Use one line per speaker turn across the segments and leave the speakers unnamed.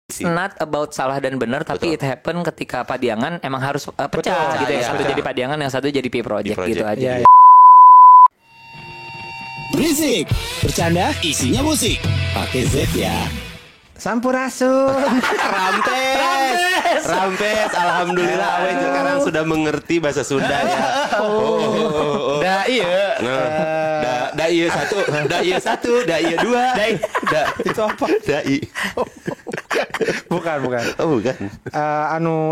not about salah dan benar, tapi it happen ketika Padiangan emang harus pecah gitu ya. Satu jadi Padiangan, yang satu jadi P Project gitu aja.
Berisik, bercanda isinya musik. Pakai Z ya.
Sampurasun.
Rampes. Alhamdulillah Awe sekarang sudah mengerti bahasa Sunda ya.
Da iya.
Da iya satu, da iya dua.
Itu apa?
Dai.
Bukan.
Oh, bukan.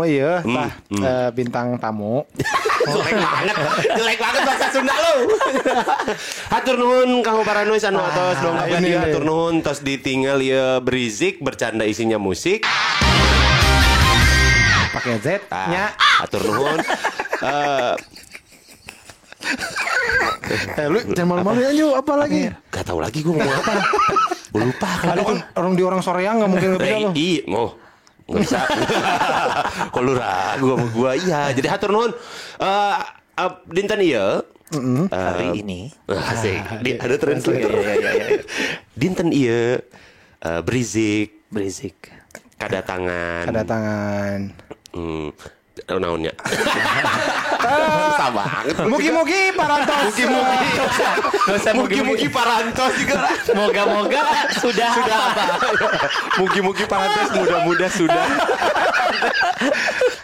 Iya, bintang tamu.
Jelek banget bahasa Sunda lo. Hatur nuhun Kang Paranois anu atos dong dia hatur nuhun tos ditinggal ya berisik bercanda isinya musik.
Pakai Z nya.
Hatur nuhun.
Lu jangan malu-malu aja apa lagi?
Gak tahu lagi gue ngomong apa. Gue lupa
Ada kan orang Soreang enggak mungkin bisa lo.
Nggak bisa. Kok lu ragu sama gue? Iya. Jadi hatur nuhun. Dinten iya.
Hari ini
Asik. Ada translator. Iya. Dinten iya. Berisik. Kedatangan. Naonnya. Susah banget.
Mugi-mugi parantos.
Mugi-mugi parantos juga.
Moga-moga sudah apa?
Mugi-mugi parantos mudah-mudah sudah.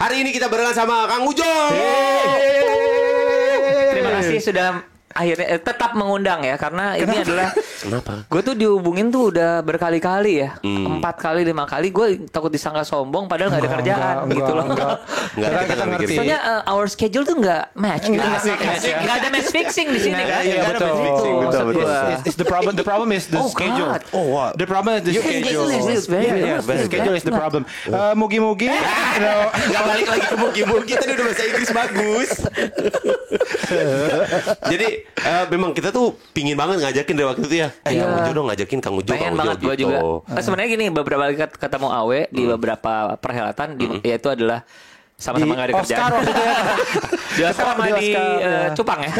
Hari ini kita barengan sama Kang Ujo.
Terima kasih sudah akhirnya tetap mengundang ya, karena ini adalah
Kenapa?
gue tuh dihubungin tuh udah berkali-kali ya, 4 kali 5 kali. Gue takut disangka sombong padahal nggak ada kerjaan gitu loh.
Enggak, kita ngerti.
Soalnya our schedule tuh nggak match gitu. Nggak ada match fixing di sini kan.
Iya, betul. It's the problem is the schedule.
God.
Oh, what?
The problem is the schedule.
The
Schedule is the problem. Mugi-mugi.
Gak balik lagi ke mugi-mugi. Tadi udah bahasa Inggris bagus. Jadi memang kita tuh pingin banget ngajakin dari waktu itu ya. Kang Ujo dong, ngajakin Kang Ujo.
Pengen banget gue
gitu.
juga. Sebenarnya gini, beberapa kali ketemu Awe di beberapa perhelatan, yaitu adalah sama-sama nggak ada kerjaan. Di Oscar sama di Cupang ya.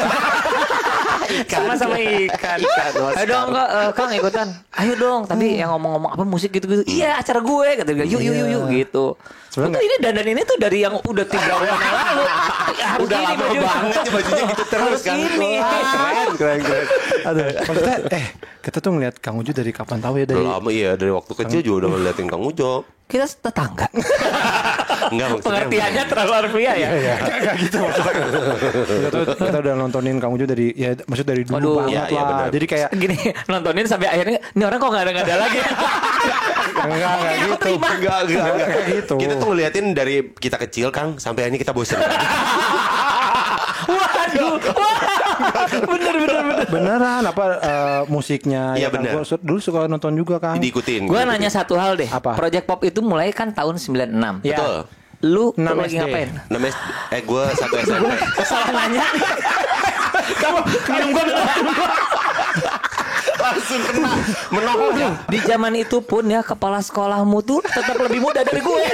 Sama-sama ikan. Ayo dong Kang ikutan. Ayo dong. Tapi yang ngomong-ngomong apa musik gitu-gitu. Iya acara gue. Kata dia. Yuk gitu. Sebenarnya ini dandan ini tuh dari yang udah 3 bulan yang lalu.
Udah lama banget bajunya gitu terus kan.
Keren.
Aduh, maksudnya kita tuh ngeliat Kang Ujo dari kapan tahu ya, dari
Lama iya, dari waktu kecil juga udah ngeliatin Kang Ujo.
Kita tetangga.
Enggak maksudnya.
Pengertiannya terlalu harfiah ya.
Enggak gitu maksudnya. Kita udah nontonin Kang Ujo dari maksud dari dulu banget
iya,
lah.
bener.
Jadi kayak
Gini nontonin sampai akhirnya ini orang kok nggak ada lagi.
enggak gitu.
Enggak.
Kayak gitu.
Kita tuh ngeliatin dari kita kecil Kang sampai ini kita bosan.
Waduh. Bener.
Beneran apa musiknya?
Iya,
ya kan?
bener.
Gua dulu suka nonton juga Kang.
Diikutin.
Gue nanya satu hal deh.
Apa?
Project Pop itu mulai kan tahun 96.
Ya.
Betul.
Lu
6
lagi
SD.
ngapain?
Namanya gue 1 SMP.
Salah nanya. Kamu minum gue
Langsung kena menohok ya.
Di zaman itu pun ya kepala sekolahmu tuh tetap lebih muda dari gue.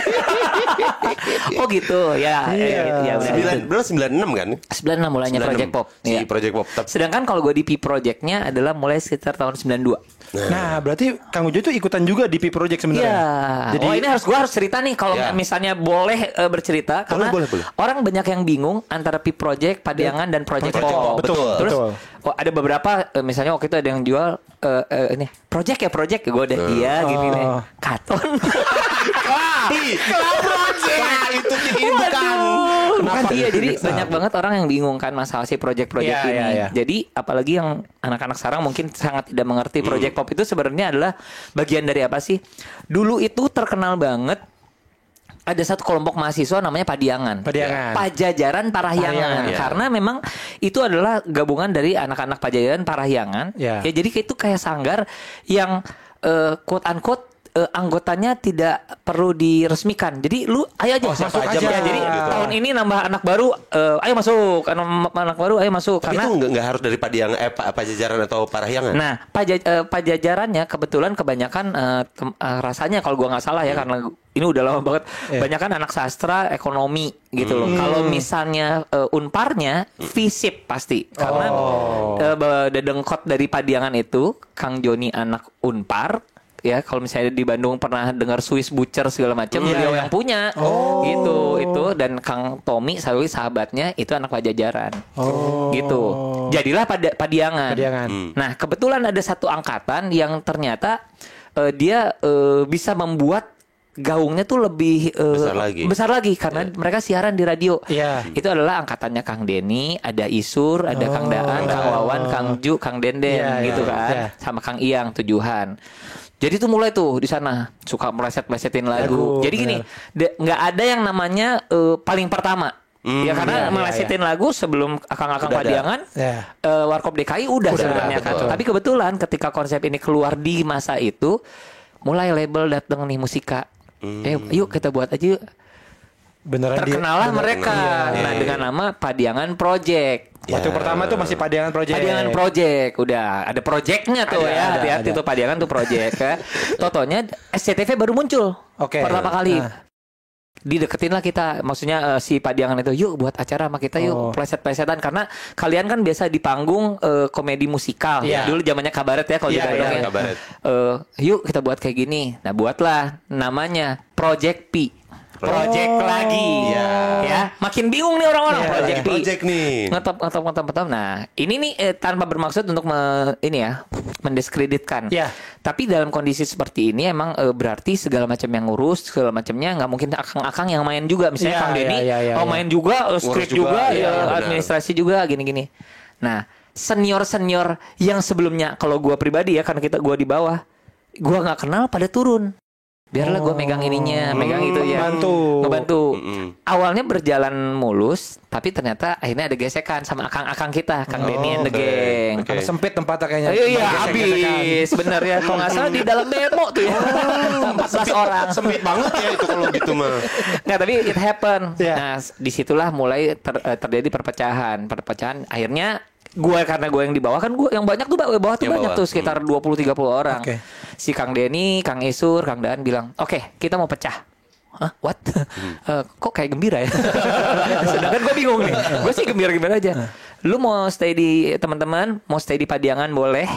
Oh gitu ya. Ya udah.
Berapa 96 kan?
96 mulainya
96.
Project Pop.
Si
Iya.
Project Pop.
Sedangkan kalau gue di P Project-nya adalah mulai sekitar tahun 92.
Nah, berarti Kang Ujo itu ikutan juga di P Project sebenarnya.
Iya.
Jadi
Oh ini gue harus cerita nih kalau
Ya.
misalnya boleh bercerita karena
boleh.
orang banyak yang bingung antara P Project, Padiangan dan Project Pop.
Betul.
Terus
betul.
ada beberapa misalnya waktu itu ada yang jual ini Project gue udah iya gini nih. Katon.
Itu ini bukan.
Kenapa? Iya, jadi banyak banget orang yang bingung kan masalah si project-project
Iya,
ini.
iya.
Jadi apalagi yang anak-anak sekarang mungkin sangat tidak mengerti project pop itu sebenarnya adalah bagian dari apa sih? Dulu itu terkenal banget. Ada satu kelompok mahasiswa namanya Padiangan. Pajajaran Parahyangan.
Parahyangan.
Karena memang itu adalah gabungan dari anak-anak Pajajaran Parahyangan.
Ya.
Ya, jadi itu kayak sanggar yang quote unquote anggotanya tidak perlu diresmikan. Jadi lu ayo aja masuk aja.
masuk
Jadi
gitu.
tahun ini nambah anak baru, ayo masuk. Anak baru ayo masuk.
Tapi itu nggak harus dari Pajajaran atau Parahyangan.
Nah, pajajarannya kebetulan kebanyakan rasanya kalau gua nggak salah ya karena ini udah lama banget. Banyak kan anak sastra, ekonomi gitu loh. Kalau misalnya Unparnya FISIP pasti karena dedengkot dari Padiangan itu Kang Joni anak Unpar. ya. Kalau misalnya di Bandung pernah dengar Swiss Butcher segala macam, beliau yang punya. Gitu itu, dan Kang Tommy Sawi sahabatnya itu anak Pajajaran. Gitu. Jadilah Padiangan. Nah, kebetulan ada satu angkatan yang ternyata dia bisa membuat gaungnya tuh lebih besar lagi karena mereka siaran di radio. Itu adalah angkatannya Kang Denny, ada Isur, ada Kang Daan, Kang Wawan, Kang Ju, Kang Denden gitu kan. Sama Kang Iyang Tujuhan. Jadi tuh mulai tuh di sana suka meleset-melesetin lagu. Jadi gini, nggak ada yang namanya paling pertama. Ya karena melesetin lagu sebelum Akang-akang Padiangan, Warkop DKI udah sebenarnya kan. Tapi kebetulan ketika konsep ini keluar di masa itu, mulai label datang nih Musika. Yuk kita buat aja yuk.
Beneran
terkenalah mereka. Nah dengan nama Padiangan Project.
Waktu pertama tuh masih Padiangan Project.
Padiangan Project, udah ada projectnya tuh ya. Hati-hati tuh Padiangan tuh project ya. Totonya SCTV baru muncul. Pertama kali. Dideketin lah kita, maksudnya si Padiangan itu, yuk buat acara sama kita yuk, pleset-plesetan, karena kalian kan biasa di panggung komedi musikal. Dulu zamannya kabaret ya kalau di Bandung ya. Yuk kita buat kayak gini. Nah buatlah namanya Project P. Project lagi ya. Makin bingung nih orang-orang
Project nih.
Ngetop. Nah, ini nih tanpa bermaksud untuk mendiskreditkan. Tapi dalam kondisi seperti ini emang berarti segala macam yang ngurus, segala macamnya nggak mungkin akang-akang yang main juga. Misalnya Kang Denny main juga, skrip juga, administrasi juga gini-gini. Nah, senior-senior yang sebelumnya kalau gua pribadi ya, karena gua di bawah, gua nggak kenal pada turun. Biarlah gue megang ininya, megang itu ya, ngebantu. Awalnya berjalan mulus, tapi ternyata akhirnya ada gesekan sama akang-akang kita, Kang Denny and the Gang.
Karena sempit tempatnya kayaknya.
Iya, habis bener ya. Kalau nggak salah di dalam demo tuh ya, 14 orang.
Sempit banget ya itu kalau gitu mah.
Nggak, tapi it happen. Nah, disitulah mulai terjadi perpecahan. Akhirnya karena gue yang di bawah kan, gue yang banyak tuh bawah tuh banyak tuh sekitar 20-30 orang. Si Kang Denny, Kang Isur, Kang Daan bilang, oke, kita mau pecah. Hah? What? Kok kayak gembira ya? Sedangkan gue bingung nih. Gue sih gembira-gembira aja. Lu mau stay di teman-teman, mau stay di Padiangan boleh,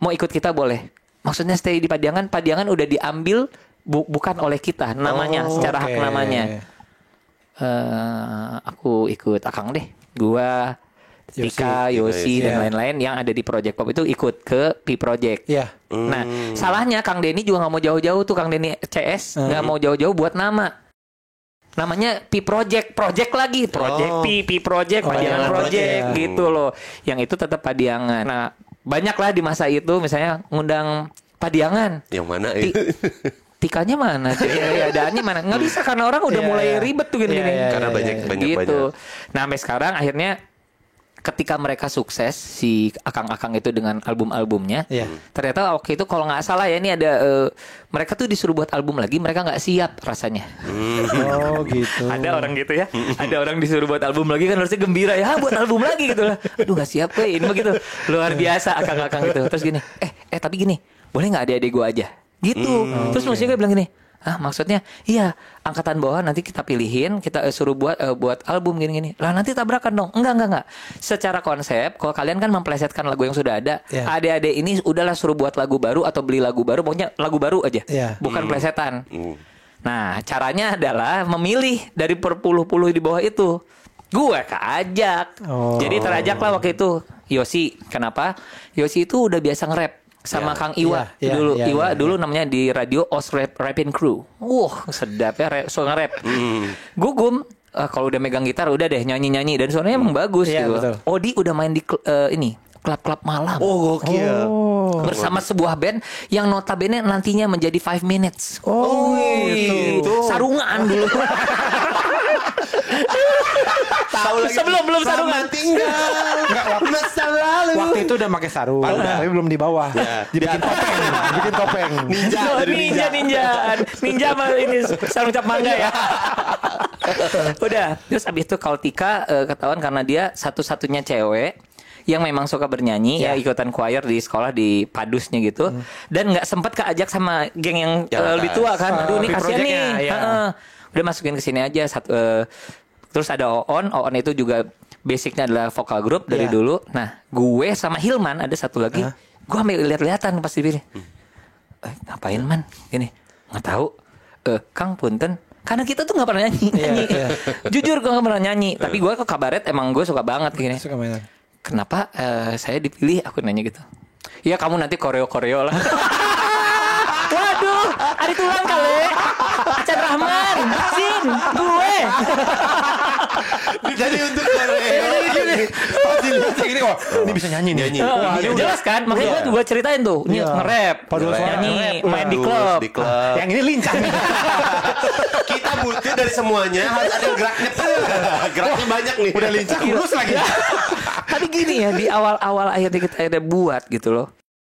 mau ikut kita boleh. Maksudnya stay di Padiangan udah diambil bukan oleh kita namanya, secara hak namanya. Aku ikut Akang deh. Gua Tika, Yosi dan lain-lain yang ada di Project Pop itu ikut ke P Project. Nah, salahnya Kang Denny juga nggak mau jauh-jauh tuh, Kang Denny CS nggak mau jauh-jauh buat namanya P Project lagi, Project P Project, Padiangan Project gitu loh. Yang itu tetap Padiangan. Nah, banyak lah di masa itu misalnya ngundang Padiangan.
Yang mana itu?
Tikanya mana? Adaannya mana? Nggak bisa karena orang udah mulai ribet tuh gini-gini.
Karena banyak
gitu. Nah, sampai sekarang akhirnya ketika mereka sukses, si akang-akang itu dengan album-albumnya, ternyata waktu itu kalau nggak salah ya, ini ada mereka tuh disuruh buat album lagi, mereka nggak siap rasanya.
Gitu.
Ada orang gitu ya, ada orang disuruh buat album lagi kan harusnya gembira ya, buat album lagi gitu lah. Aduh nggak siap gue, ini begitu luar biasa akang-akang itu. Terus gini, tapi gini, boleh nggak adik-adik gue aja? Gitu. Terus musiknya bilang gini, maksudnya iya, angkatan bawah nanti kita pilihin, kita suruh buat album gini-gini. Lah nanti tabrakan dong. Enggak. Secara konsep, kalau kalian kan memplesetkan lagu yang sudah ada, adik-adik ini udahlah suruh buat lagu baru atau beli lagu baru, pokoknya lagu baru aja. Bukan plesetan. Nah, caranya adalah memilih dari berpuluh-puluh di bawah itu. Gue keajak. Jadi terajaklah waktu itu Yosi. Kenapa? Yosi itu udah biasa nge-rap sama Kang Iwa dulu namanya di radio Os Rapping Crew. Sedap ya nge-rap. Gugum kalau udah megang gitar udah deh nyanyi-nyanyi dan suaranya emang bagus gitu. Betul. Odi udah main di klub-klub malam.
Gokil.
Bersama sebuah band yang notabene nantinya menjadi 5 Minutes. Gitu. Sarungan dulu. Belum sarungan
tinggal. Masa lalu.
Waktu itu udah pakai sarung, tapi belum di bawah. Dibikin topeng.
Ninja mah ini sarung cap mangga ya. Udah. Terus abis itu kalau Tika ketahuan karena dia satu-satunya cewek yang memang suka bernyanyi ya, ikutan choir di sekolah di Padusnya gitu, dan nggak sempat keajak sama geng yang lebih tua kan. Aduh ini kasihan nih. Udah masukin ke sini aja terus ada Oon itu juga basicnya adalah vokal grup dari dulu. Nah, gue sama Hilman ada satu lagi. Gue ambil lihat-lihatan pas dipilih. ngapain man? Gini, nggak tahu. Kang punten. Karena kita tuh nggak pernah nyanyi. Jujur gue nggak pernah nyanyi. Tapi gue ke kabaret emang gue suka banget gini.
Suka mainan.
Kenapa saya dipilih? Aku nanya gitu. Ya kamu nanti koreo lah. Waduh, ada tulang kali. Acan Rahman, Sin, gue.
Jadi untuk koreo
Pasti lihat gini kok. Ini bisa nyanyi nih.
Jelas kan? Makanya gue ceritain tuh. Ini nge-rap, nyanyi, main di klub.
Yang ini lincah nih.
Kita butuh dari semuanya harus ada geraknya. Geraknya banyak nih.
Udah lincah kurus lagi.
Tapi gini ya, di awal-awal akhirnya kita ada buat gitu loh.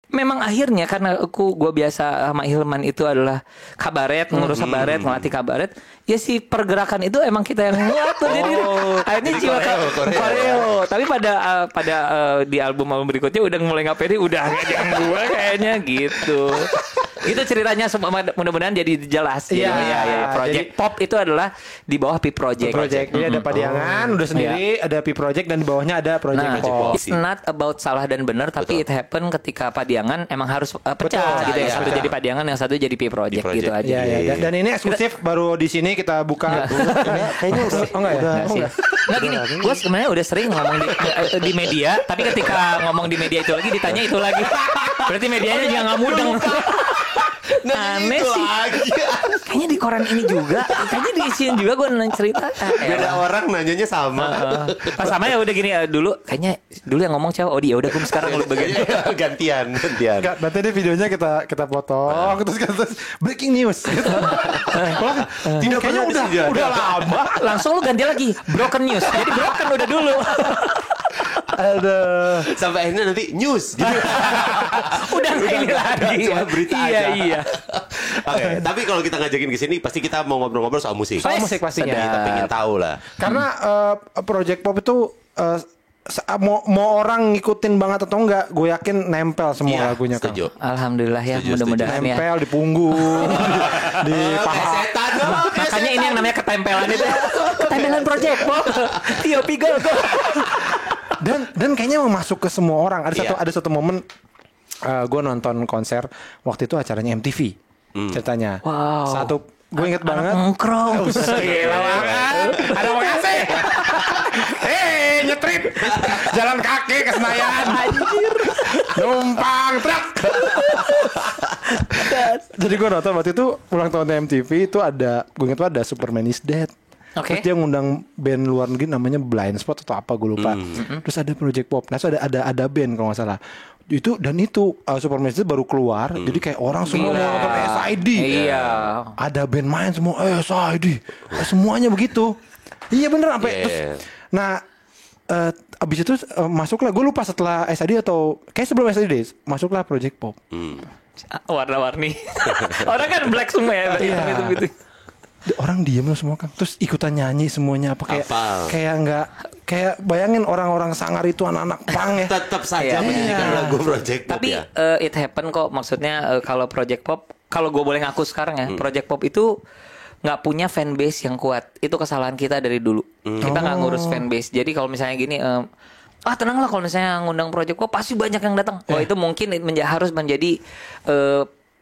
Memang akhirnya karena gue biasa sama Hilman itu adalah kabaret, ngurus kabaret, ngelatih kabaret. Ya si pergerakan itu emang kita yang ngatur. Jadi akhirnya jiwa koreo. Tapi pada di album berikutnya udah mulai nggak pede, udah yang gue kayaknya gitu. Itu ceritanya mudah-mudahan jadi jelas.
Iya.
Project Pop itu adalah di bawah P Project.
Jadi ada Padiangan udah sendiri, ada P Project dan di bawahnya ada Project Pop.
It's not about salah dan benar, tapi it happen ketika Padiangan emang harus pecah gitu ya. Satu jadi Padiangan, yang satu jadi P Project gitu aja.
Iya. Dan ini eksklusif baru di sini kita buka. Kayaknya enggak ya?
Enggak gini, gue sebenarnya udah sering ngomong di media, tapi ketika ngomong di media itu lagi ditanya itu lagi. Berarti medianya juga nggak mudeng. Aneh sih. Kayaknya di koran ini juga, kayaknya diisiin juga gue nanya cerita.
Beda orang nanyanya sama.
Pas sama ya udah gini dulu, kayaknya dulu yang ngomong cewek Odi, ya udah gue sekarang lu begini.
Gantian.
Berarti ini videonya kita potong terus breaking news.
Tidak
kayaknya udah lama.
Langsung lu ganti lagi broken news. Jadi broken udah dulu.
Aduh.
Sampai akhirnya nanti news gitu.
Udah ini lagi.
Cuma berita aja.
Iya.
Oke, tapi kalau kita ngajakin ke sini pasti kita mau ngobrol-ngobrol soal musik.
Soal musik pastinya.
Kita pengen tahu lah.
Karena Project Pop itu mau orang ngikutin banget atau enggak, gue yakin nempel semua lagunya kan.
Alhamdulillah ya, mudah-mudahan ya.
Nempel di punggung, di paha.
Setan.
Makanya ini yang namanya ketempelan itu. Ketempelan Project Pop. Tio Pigol kok.
Dan kayaknya mau masuk ke semua orang. Ada satu momen gue nonton konser waktu itu acaranya MTV ceritanya.
Wow.
Gue inget banget.
Nongkrong.
Gila banget. Ada mau ngasih. Nyetrit. Jalan kaki ke Senayan. Anjir. Numpang truk. Jadi gue nonton waktu itu ulang tahun MTV itu ada, gue inget ada Superman is Dead. Terus dia ngundang band luar negeri namanya Blind Spot atau apa gue lupa. Terus ada Project Pop. Nah, so ada band kalau nggak salah. Itu Superman itu baru keluar. Jadi kayak orang semua mau nonton SID.
Iya.
Ada band main semua SID. Semuanya begitu. Iya bener sampai terus. Nah, abis itu masuklah, gue lupa setelah SID atau kayak sebelum SID deh, masuklah Project Pop.
Warna-warni. Orang kan black semua ya. Itu.
Orang diem loh semua kan, terus ikutan nyanyi semuanya kayak nggak kayak bayangin orang-orang sangar itu anak-anak pang ya.
Tetap saja menyanyikan lagu Project Pop.
Tapi it happen kok, maksudnya kalau Project Pop, kalau gue boleh ngaku sekarang ya, Project Pop itu nggak punya fanbase yang kuat. Itu kesalahan kita dari dulu. Kita nggak ngurus fanbase. Jadi kalau misalnya gini, tenanglah kalau misalnya ngundang Project Pop pasti banyak yang datang. Itu mungkin harus menjadi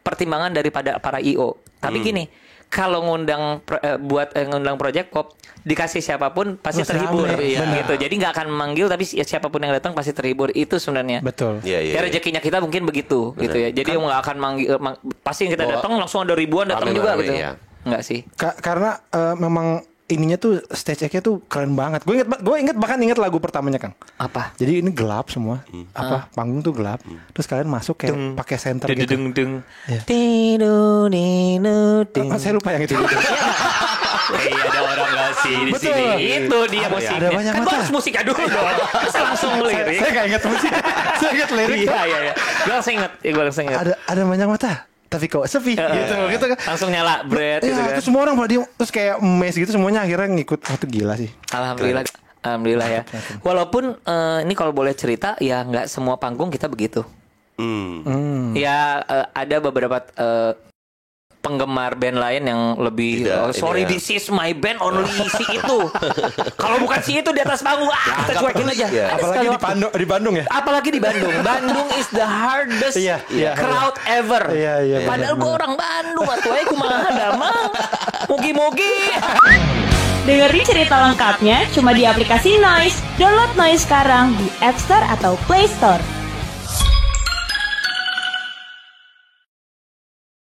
pertimbangan daripada para IO. Tapi gini. Kalau ngundang ngundang Project Pop dikasih siapapun pasti terhibur gitu. Jadi nggak akan memanggil, tapi siapapun yang datang pasti terhibur. Itu sebenarnya.
Betul.
Ya rezekinya kita mungkin begitu gitu ya. Jadi nggak akan manggil pasti yang kita datang langsung ada ribuan datang juga gitu. Enggak sih.
Karena memang ininya tuh stage act-nya tuh keren banget. Gue inget lagu pertamanya Kang.
Apa?
Jadi ini gelap semua. Panggung tuh gelap. Terus kalian masuk kayak pakai center gitu. Saya lupa yang itu.
Iya, ada orang nggak sih di sini. Itu dia musiknya.
Ada banyak
kan
mata.
harus musiknya dulu dong. Saya langsung lirik.
Saya nggak ingat musik. Saya ingat lirik.
Iya. Gue langsung ingat.
Ada banyak mata. Tapi kok sepi gitu kan.
Langsung nyala bread gitu kan.
Terus semua orang pada diem, terus kayak mes gitu semuanya akhirnya ngikut. Itu gila sih.
Alhamdulillah ya. Walaupun ini kalau boleh cerita ya nggak semua panggung kita begitu. Ya ada beberapa penggemar band lain yang lebih sorry this is my band only si itu. Kalau bukan si itu di atas panggung kita cuekin aja.
Apalagi di Bandung ya.
Apalagi di Bandung. Bandung is the hardest crowd ever. Padahal gue orang Bandung atuh kumaha damang. Mugi-mugi.
Dengerin cerita lengkapnya cuma di aplikasi Noise. Download Noise sekarang di App Store atau Play Store.